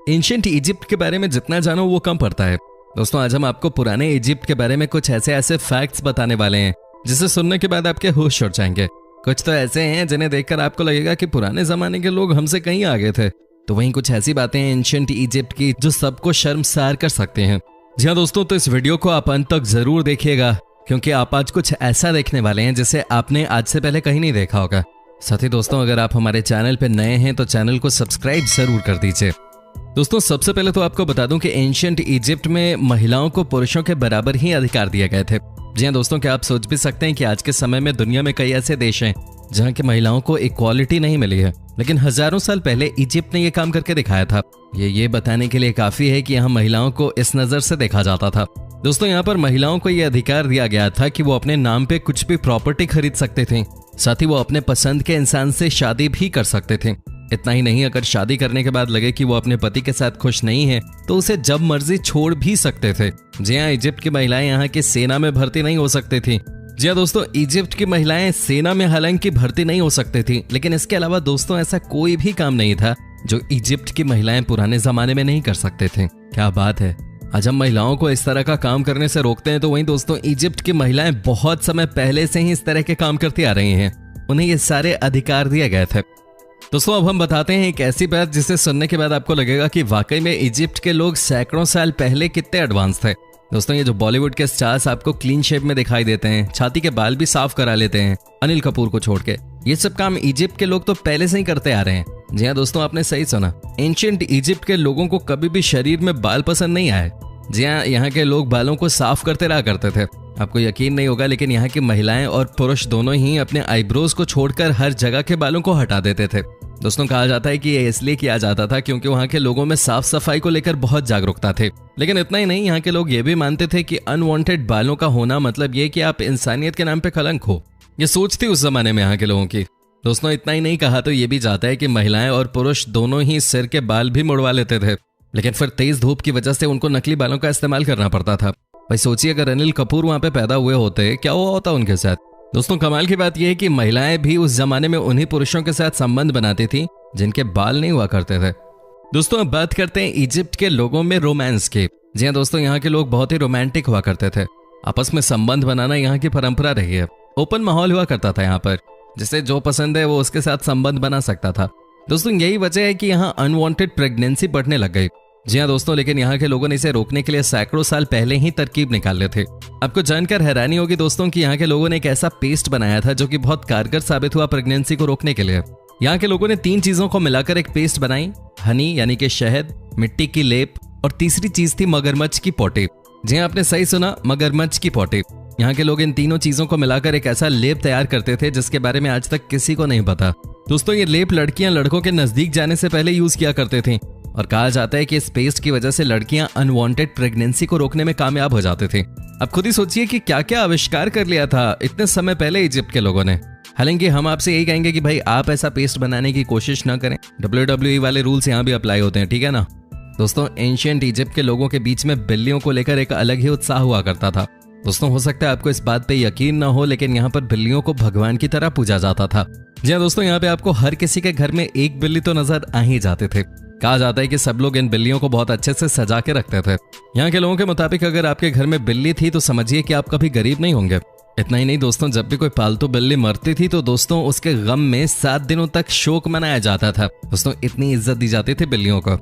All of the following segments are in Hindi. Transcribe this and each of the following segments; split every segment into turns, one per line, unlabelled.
एंशिएंट इजिप्ट के बारे में जितना जानो वो कम पड़ता है। दोस्तों आज हम आपको पुराने इजिप्ट के बारे में कुछ ऐसे फैक्ट्स बताने वाले हैं जिसे सुनने के बाद आपके होश उड़ जाएंगे। कुछ तो ऐसे हैं जिन्हें देखकर आपको लगेगा कि पुराने जमाने के लोग हमसे कहीं आगे थे, तो वहीं कुछ ऐसी बातें हैं एंशिएंट इजिप्ट की जो सबको शर्मसार कर सकते हैं। जी हाँ दोस्तों, तो इस वीडियो को आप अंत तक जरूर देखिएगा क्योंकि आप आज कुछ ऐसा देखने वाले हैं जिसे आपने आज से पहले कहीं नहीं देखा होगा। साथ ही दोस्तों अगर आप हमारे चैनल पर नए हैं तो चैनल को सब्सक्राइब जरूर कर दीजिए। दोस्तों सबसे पहले तो आपको बता दूं कि एंशिएंट इजिप्ट में महिलाओं को पुरुषों के बराबर ही अधिकार दिए गए थे। जी हाँ दोस्तों, क्या आप सोच भी सकते हैं कि आज के समय में दुनिया में कई ऐसे देश हैं जहां की महिलाओं को इक्वालिटी नहीं मिली है, लेकिन हजारों साल पहले इजिप्ट ने यह काम करके दिखाया था। ये बताने के लिए काफी है कि यहाँ महिलाओं को इस नजर से देखा जाता था। दोस्तों यहाँ पर महिलाओं को यह अधिकार दिया गया था कि वो अपने नाम पे कुछ भी प्रॉपर्टी खरीद सकते थे, साथ ही वो अपने पसंद के इंसान से शादी भी कर सकते थे। इतना ही नहीं, अगर शादी करने के बाद लगे कि वो अपने पति के साथ खुश नहीं है तो उसे जब मर्जी छोड़ भी सकते थे। जी हाँ, इजिप्ट की महिलाएं यहाँ की सेना में भर्ती नहीं हो सकती थी। जी हाँ दोस्तों, इजिप्ट की महिलाएं सेना में हालांकि भर्ती नहीं हो सकती थी, लेकिन इसके अलावा दोस्तों ऐसा कोई भी काम नहीं था जो इजिप्ट की महिलाएं पुराने जमाने में नहीं कर सकते थे। क्या बात है, आज हम महिलाओं को इस तरह का काम करने से रोकते हैं, तो वहीं दोस्तों इजिप्ट की महिलाएं बहुत समय पहले से ही इस तरह के काम करती आ रही हैं। उन्हें ये सारे अधिकार दिए गए थे। दोस्तों अब हम बताते हैं एक ऐसी बात जिसे सुनने के बाद आपको लगेगा कि वाकई में इजिप्ट के लोग सैकड़ों साल पहले कितने एडवांस थे। दोस्तों ये जो बॉलीवुड के स्टार्स आपको क्लीन शेप में दिखाई देते हैं, छाती के बाल भी साफ करा लेते हैं अनिल कपूर को छोड़ के, ये सब काम इजिप्ट के लोग तो पहले से ही करते आ रहे हैं। जी हाँ दोस्तों, आपने सही सुना, एंशिएंट इजिप्ट के लोगों को कभी भी शरीर में बाल पसंद नहीं आए। जी हाँ, यहाँ के लोग बालों को साफ करते रहा करते थे। आपको यकीन नहीं होगा लेकिन यहाँ की महिलाएं और पुरुष दोनों ही अपने आईब्रोज को छोड़कर हर जगह के बालों को हटा देते थे। दोस्तों कहा जाता है कि ये इसलिए किया जाता था क्योंकि वहाँ के लोगों में साफ सफाई को लेकर बहुत जागरूकता थे। लेकिन इतना ही नहीं, यहाँ के लोग ये भी मानते थे कि अनवांटेड बालों का होना मतलब ये कि आप इंसानियत के नाम पे कलंक हो। ये सोच थी उस जमाने में यहाँ के लोगों की। दोस्तों इतना ही नहीं, कहा तो ये भी जाता है कि महिलाएं और पुरुष दोनों ही सिर के बाल भी मुड़वा लेते थे, लेकिन फिर तेज धूप की वजह से उनको नकली बालों का इस्तेमाल करना पड़ता था। भाई सोचिए, अगर अनिल कपूर वहां पे पैदा हुए होते क्या हुआ होता उनके साथ। दोस्तों कमाल की बात यह है कि महिलाएं भी उस जमाने में उन्हीं पुरुषों के साथ संबंध बनाती थी जिनके बाल नहीं हुआ करते थे। दोस्तों अब बात करते हैं इजिप्ट के लोगों में रोमांस की। जी हाँ दोस्तों, यहाँ के लोग बहुत ही रोमांटिक हुआ करते थे। आपस में संबंध बनाना यहाँ की परंपरा रही है। ओपन माहौल हुआ करता था यहाँ पर, जिसे जो पसंद है वो उसके साथ संबंध बना सकता था। दोस्तों यही वजह है कि यहाँ अनवांटेड प्रेगनेंसी बढ़ने लग गई। जी हाँ दोस्तों, लेकिन यहाँ के लोगों ने इसे रोकने के लिए सैकड़ों साल पहले ही तरकीब निकाल लिए थे। आपको जानकर हैरानी होगी दोस्तों कि यहाँ के लोगों ने एक ऐसा पेस्ट बनाया था जो कि बहुत कारगर साबित हुआ प्रेगनेंसी को रोकने के लिए। यहाँ के लोगों ने 3 चीजों को मिलाकर एक पेस्ट बनाई, हनी यानी कि शहद, मिट्टी की लेप और तीसरी चीज थी मगरमच्छ की पोटी। जी हाँ, आपने सही सुना, मगरमच्छ की पोटी। यहाँ के लोग इन तीनों चीजों को मिलाकर एक ऐसा लेप तैयार करते थे जिसके बारे में आज तक किसी को नहीं पता। दोस्तों ये लेप लड़कियां लड़कों के नजदीक जाने से पहले यूज किया करते थे और कहा जाता है कि इस पेस्ट की वजह से लड़कियां अनवांटेड प्रेगनेंसी को रोकने में कामयाब हो जाते थे। अब खुद ही सोचिए कि क्या क्या आविष्कार कर लिया था इतने समय पहले इजिप्ट के लोगों ने। हालांकि हम आपसे यही कहेंगे कि भाई आप ऐसा पेस्ट बनाने की कोशिश न करें। WWE वाले रूल्स यहाँ भी अप्लाई होते हैं, ठीक है ना। दोस्तों एंशिएंट इजिप्ट के लोगों के बीच में बिल्लियों को लेकर एक अलग ही उत्साह हुआ करता था। दोस्तों हो सकता है आपको इस बात पे यकीन ना हो, लेकिन यहाँ पर बिल्लियों को भगवान की तरह पूजा जाता था। जी हाँ दोस्तों, यहाँ पे आपको हर किसी के घर में एक बिल्ली तो नजर आ ही जाते थे। कहा जाता है कि सब लोग इन बिल्लियों को बहुत अच्छे से सजा के रखते थे। यहाँ के लोगों के मुताबिक अगर आपके घर में बिल्ली थी तो समझिए कि आप कभी गरीब नहीं होंगे। इतना ही नहीं दोस्तों, जब भी कोई पालतू बिल्ली मरती थी तो दोस्तों उसके गम में 7 दिनों तक शोक मनाया जाता था। दोस्तों इतनी इज्जत दी जाती थी बिल्लियों को।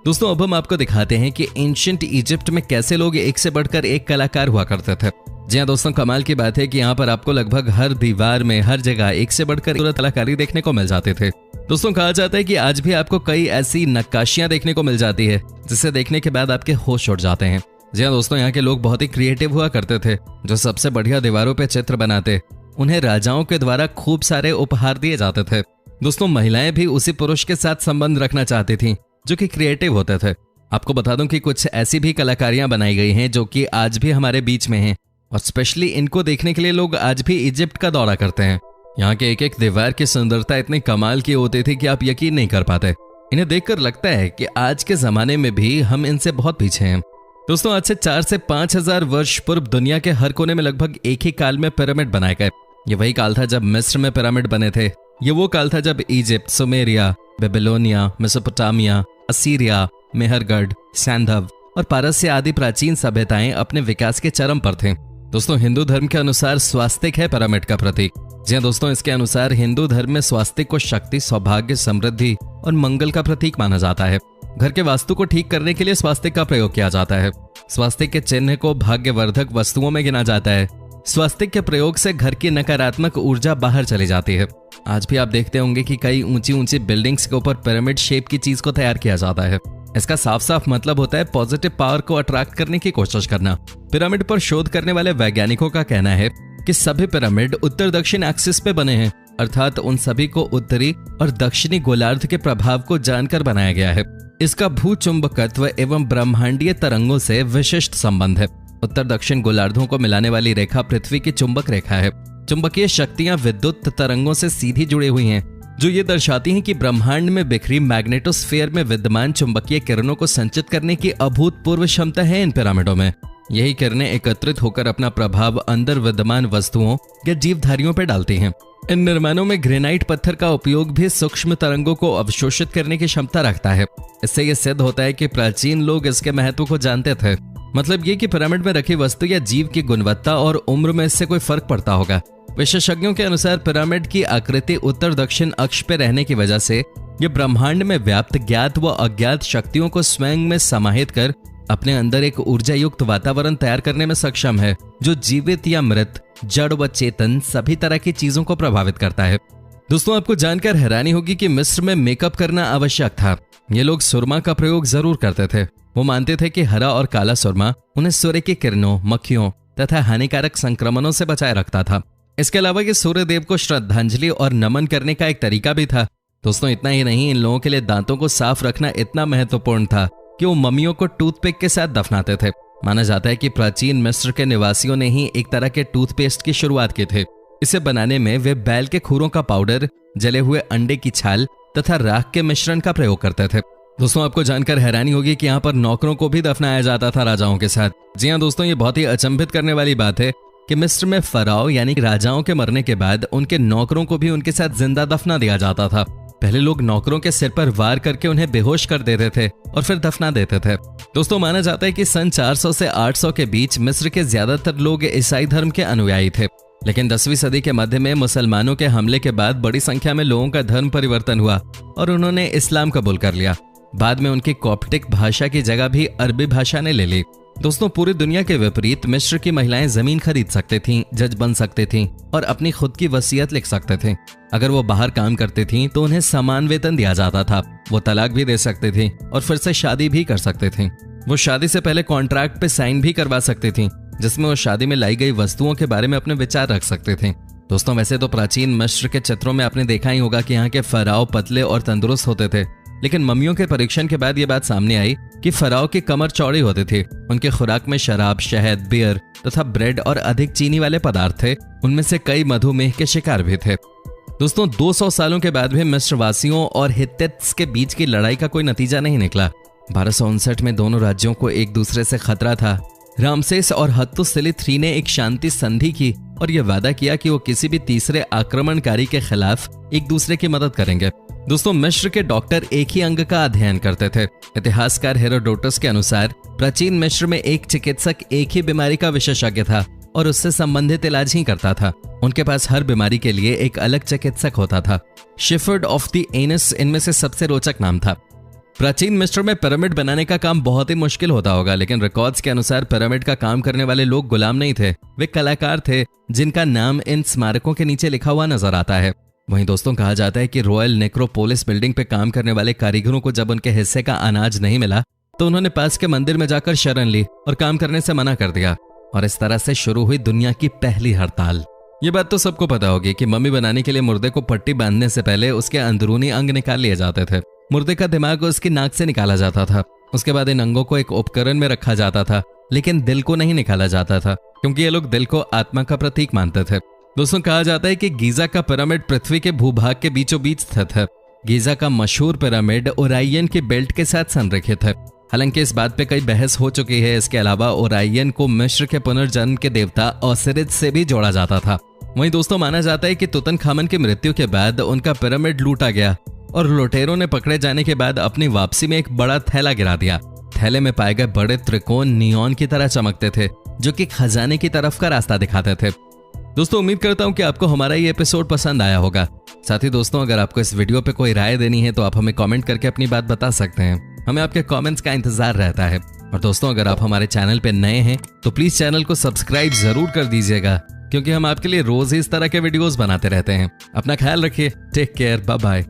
दोस्तों अब हम आपको दिखाते हैं कि एंशिएंट इजिप्ट में कैसे लोग एक से बढ़कर एक कलाकार हुआ करते थे। जी हाँ दोस्तों, कमाल की बात है कि यहाँ पर आपको लगभग हर दीवार में हर जगह एक से बढ़कर एक कलाकारी देखने को मिल जाते थे। दोस्तों कहा जाता है कि आज भी आपको कई ऐसी नक्काशियां देखने को मिल जाती है जिसे देखने के बाद आपके होश उड़ जाते हैं। जी हाँ दोस्तों, यहाँ के लोग बहुत ही क्रिएटिव हुआ करते थे। जो सबसे बढ़िया दीवारों पे चित्र बनाते उन्हें राजाओं के द्वारा खूब सारे उपहार दिए जाते थे। दोस्तों महिलाएं भी उसी पुरुष के साथ संबंध रखना चाहती थी जो कि क्रिएटिव होते थे। आपको बता दूं कि कुछ ऐसी भी कलाकारियां बनाई गई हैं जो कि आज भी हमारे बीच में हैं और स्पेशली इनको देखने के लिए लोग आज भी इजिप्ट का दौरा करते हैं। यहाँ के एक एक दीवार की सुंदरता इतनी कमाल की होती थी कि आप यकीन नहीं कर पाते। इन्हें देखकर लगता है कि आज के जमाने में भी हम इनसे बहुत पीछे हैं। दोस्तों आज से 4 से 5,000 वर्ष पूर्व दुनिया के हर कोने में लगभग एक ही काल में पिरामिड बनाए गए। ये वही काल था जब मिस्र में पिरामिड बने थे। ये वो काल था जब Egypt, Sumeria, Babylonia, Mesopotamia, Assyria, Mehrgarh, सैंधव और पारस्य आदि प्राचीन सभ्यताएं अपने विकास के चरम पर थे। दोस्तों हिंदू धर्म के अनुसार स्वास्तिक है पिरामिड का प्रतीक। जी हाँ दोस्तों, इसके अनुसार हिंदू धर्म में स्वास्तिक को शक्ति, सौभाग्य, समृद्धि और मंगल का प्रतीक माना जाता है। घर के वास्तु को ठीक करने के लिए स्वास्तिक का प्रयोग किया जाता है। स्वास्तिक के चिन्ह को भाग्यवर्धक वस्तुओं में गिना जाता है। स्वास्तिक के प्रयोग से घर की नकारात्मक ऊर्जा बाहर चली जाती है। आज भी आप देखते होंगे कि कई ऊंची ऊंची बिल्डिंग्स के ऊपर पिरामिड शेप की चीज को तैयार किया जाता है। इसका साफ साफ मतलब होता है पॉजिटिव पावर को अट्रैक्ट करने की कोशिश करना। पिरामिड पर शोध करने वाले वैज्ञानिकों का कहना है कि सभी पिरामिड उत्तर दक्षिण एक्सिस पे बने हैं, अर्थात उन सभी को उत्तरी और दक्षिणी गोलार्ध के प्रभाव को जानकर बनाया गया है। इसका भूचुंबकत्व एवं ब्रह्मांडीय तरंगों से विशिष्ट संबंध है। उत्तर दक्षिण गोलार्धों को मिलाने वाली रेखा पृथ्वी की चुंबक रेखा है। चुंबकीय शक्तियां विद्युत तरंगों से सीधी जुड़ी हुई हैं, जो ये दर्शाती हैं कि ब्रह्मांड में बिखरी मैग्नेटोस्फीयर में विद्यमान चुंबकीय किरणों को संचित करने की अभूतपूर्व क्षमता है इन पिरामिडों में। यही किरणें एकत्रित होकर अपना प्रभाव अंदर विद्यमान वस्तुओं या जीवधारियों पर डालती हैं। इन निर्माणों में ग्रेनाइट पत्थर का उपयोग भी सूक्ष्म तरंगों को अवशोषित करने की क्षमता रखता है। इससे यह सिद्ध होता है कि प्राचीन लोग इसके महत्व को जानते थे। मतलब ये कि पिरामिड में रखी वस्तु या जीव की गुणवत्ता और उम्र में इससे कोई फर्क पड़ता होगा। विशेषज्ञों के अनुसार पिरामिड की आकृति उत्तर दक्षिण अक्ष पे रहने की वजह से ये ब्रह्मांड में व्याप्त ज्ञात व अज्ञात शक्तियों को स्वयं में समाहित कर अपने अंदर एक ऊर्जा युक्त वातावरण तैयार करने में सक्षम है, जो जीवित या मृत, जड़ व चेतन सभी तरह की चीजों को प्रभावित करता है। दोस्तों आपको जानकर हैरानी होगी कि मिस्र में मेकअप करना आवश्यक था। ये लोग सुरमा का प्रयोग जरूर करते थे। वो मानते थे कि हरा और काला सुरमा उन्हें सूर्य की किरणों, मक्खियों तथा हानिकारक संक्रमणों से बचाए रखता था। इसके अलावा ये सूर्य देव को श्रद्धांजलि और नमन करने का एक तरीका भी था। दोस्तों इतना ही नहीं, इन लोगों के लिए दांतों को साफ रखना इतना महत्वपूर्ण था कि वो मम्मियों को टूथपिक के साथ दफनाते थे। माना जाता है कि प्राचीन मिस्र के निवासियों ने ही एक तरह के टूथपेस्ट की शुरुआत की थी। इसे बनाने में वे बैल के खुरों का पाउडर, जले हुए अंडे की छाल तथा राख के मिश्रण का प्रयोग करते थे। दोस्तों आपको जानकर हैरानी होगी कि यहाँ पर नौकरों को भी दफनाया जाता था राजाओं के साथ। जी हाँ दोस्तों, ये बहुत ही अचंभित करने वाली बात है कि मिस्र में फराओ यानी राजाओं के मरने के बाद उनके नौकरों को भी उनके साथ जिंदा दफना दिया जाता था। पहले लोग नौकरों के सिर पर वार करके उन्हें बेहोश कर देते थे और फिर दफना देते थे। दोस्तों माना जाता है कि सन 400 से 800 के बीच मिस्र के ज्यादातर लोग ईसाई धर्म के अनुयायी थे, लेकिन 10वीं सदी के मध्य में मुसलमानों के हमले के बाद बड़ी संख्या में लोगों का धर्म परिवर्तन हुआ और उन्होंने इस्लाम कबूल कर लिया। बाद में उनकी कॉप्टिक भाषा की जगह भी अरबी भाषा ने ले ली। दोस्तों पूरी दुनिया के विपरीत मिस्र की महिलाएं जमीन खरीद सकती थीं, जज बन सकती थीं और अपनी खुद की वसीयत लिख सकते थे। अगर वो बाहर काम करती थीं तो उन्हें समान वेतन दिया जाता था। वो तलाक भी दे सकती थीं और फिर से शादी भी कर सकती थीं। वो शादी से पहले कॉन्ट्रैक्ट पे साइन भी करवा सकती थीं, जिसमें वो शादी में लाई गई वस्तुओं के बारे में अपने विचार रख सकते थे। दोस्तों वैसे तो प्राचीन मिस्र के चित्रों में आपने देखा ही होगा कि यहाँ के फराओ पतले और तंदुरुस्त होते थे, लेकिन मम्मियों के परीक्षण के बाद ये बात सामने आई कि फराओ की कमर चौड़ी होती थी। उनके खुराक में शराब, शहद, बियर तथा ब्रेड और अधिक चीनी वाले पदार्थ थे। उनमें से कई मधुमेह के शिकार भी थे। दोस्तों 200 सालों के बाद भी मिस्र वासियों और हित्तित्स के बीच की लड़ाई का कोई नतीजा नहीं निकला। 1259 में दोनों राज्यों को एक दूसरे से खतरा था। रामसेस और हत्तुसिली III ने एक शांति संधि की और यह वादा किया कि वो किसी भी तीसरे आक्रमणकारी के खिलाफ एक दूसरे की मदद करेंगे। दोस्तों मिस्र के डॉक्टर एक ही अंग का अध्ययन करते थे। इतिहासकार हेरोडोटस के अनुसार प्राचीन मिस्र में एक चिकित्सक एक ही बीमारी का विशेषज्ञ था और उससे संबंधित इलाज ही करता था। उनके पास हर बीमारी के लिए एक अलग चिकित्सक होता था। शेफर्ड ऑफ द एनस इनमें से सबसे रोचक नाम था। प्राचीन मिस्र में पिरामिड बनाने का काम बहुत ही मुश्किल होता होगा, लेकिन रिकॉर्ड्स के अनुसार पिरामिड का काम करने वाले लोग गुलाम नहीं थे, वे कलाकार थे जिनका नाम इन स्मारकों के नीचे लिखा हुआ नजर आता है। वहीं दोस्तों कहा जाता है कि रॉयल नेक्रोपोलिस बिल्डिंग पे काम करने वाले कारीगरों को जब उनके हिस्से का अनाज नहीं मिला तो उन्होंने पास के मंदिर में जाकर शरण ली और काम करने से मना कर दिया, और इस तरह से शुरू हुई दुनिया की पहली हड़ताल। ये बात तो सबको पता होगी कि मम्मी बनाने के लिए मुर्दे को पट्टी बांधने से पहले उसके अंदरूनी अंग निकाल लिए जाते थे। मुर्दे का दिमाग उसकी नाक से निकाला जाता था। उसके बाद इन अंगों को एक उपकरण में रखा जाता था, लेकिन दिल को नहीं निकाला जाता था, क्योंकि ये लोग दिल को आत्मा का प्रतीक मानते थे। दोस्तों कहा जाता है कि गीजा का पिरामिड पृथ्वी के भूभाग के बीचों बीच स्थित है। गीजा का मशहूर पिरामिड ओरायन के बेल्ट के साथ संरेखित है। हालांकि इस बात पे कई बहस हो चुकी है। इसके अलावा ओरायन को मिस्र के पुनर्जन्म के देवता ओसिरिस से भी जोड़ा जाता था। वहीं दोस्तों माना जाता है कि तुतनखामन की मृत्यु के बाद उनका पिरामिड लूटा गया और लुटेरों ने पकड़े जाने के बाद अपनी वापसी में एक बड़ा थैला गिरा दिया। थैले में पाए गए बड़े त्रिकोण नियॉन की तरह चमकते थे, जो कि खजाने की तरफ का रास्ता दिखाते थे। दोस्तों, उम्मीद करता हूं कि आपको हमारा ये एपिसोड पसंद आया होगा। साथ ही दोस्तों, अगर आपको इस वीडियो पे कोई राय देनी है तो आप हमें कमेंट करके अपनी बात बता सकते हैं। हमें आपके कमेंट्स का इंतजार रहता है। और दोस्तों, अगर आप हमारे चैनल पे नए हैं तो प्लीज चैनल को सब्सक्राइब जरूर कर दीजिएगा, क्योंकि हम आपके लिए रोज ही इस तरह के वीडियोस बनाते रहते हैं। अपना ख्याल रखिए। Take care. Bye bye.